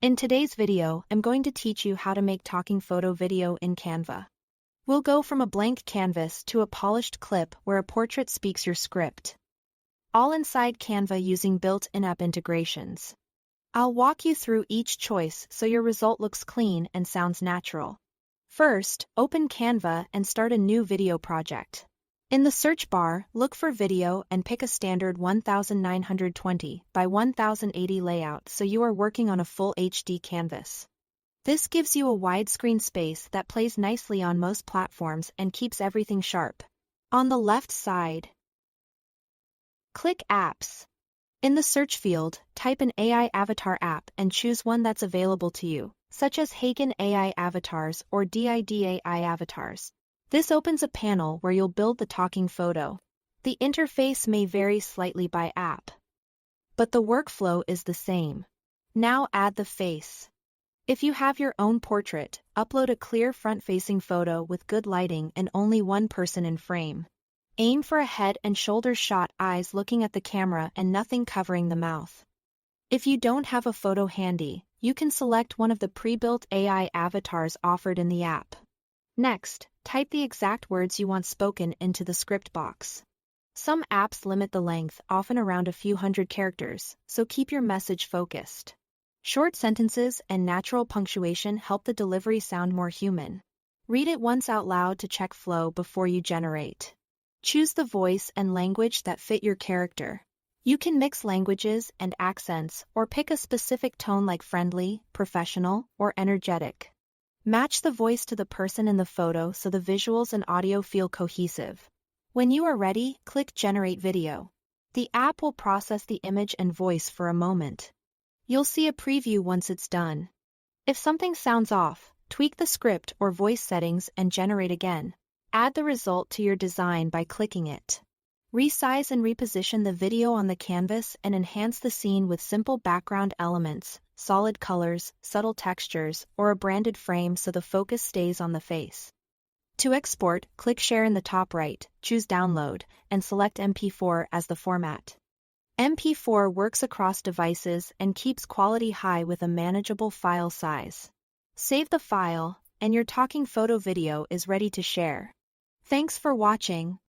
In today's video, I'm going to teach you how to make talking photo video in Canva. We'll go from a blank canvas to a polished clip where a portrait speaks your script. All inside Canva using built-in app integrations. I'll walk you through each choice so your result looks clean and sounds natural. First, open Canva and start a new video project. In the search bar, look for video and pick a standard 1920 by 1080 layout so you are working on a full HD canvas. This gives you a wide screen space that plays nicely on most platforms and keeps everything sharp. On the left side, click Apps. In the search field, type an AI avatar app and choose one that's available to you, such as Hagen AI Avatars or DID AI Avatars. This opens a panel where you'll build the talking photo. The interface may vary slightly by app, but the workflow is the same. Now add the face. If you have your own portrait, upload a clear front-facing photo with good lighting and only one person in frame. Aim for a head and shoulders shot, eyes looking at the camera and nothing covering the mouth. If you don't have a photo handy, you can select one of the pre-built AI avatars offered in the app. Next, type the exact words you want spoken into the script box. Some apps limit the length, often around a few hundred characters, so keep your message focused. Short sentences and natural punctuation help the delivery sound more human. Read it once out loud to check flow before you generate. Choose the voice and language that fit your character. You can mix languages and accents or pick a specific tone like friendly, professional, or energetic. Match the voice to the person in the photo so the visuals and audio feel cohesive. When you are ready, click Generate Video. The app will process the image and voice for a moment. You'll see a preview once it's done. If something sounds off, tweak the script or voice settings and generate again. Add the result to your design by clicking it. Resize and reposition the video on the canvas and enhance the scene with simple background elements, solid colors, subtle textures, or a branded frame so the focus stays on the face. To export, click Share in the top right, choose Download, and select MP4 as the format. MP4 works across devices and keeps quality high with a manageable file size. Save the file, and your talking photo video is ready to share. Thanks for watching.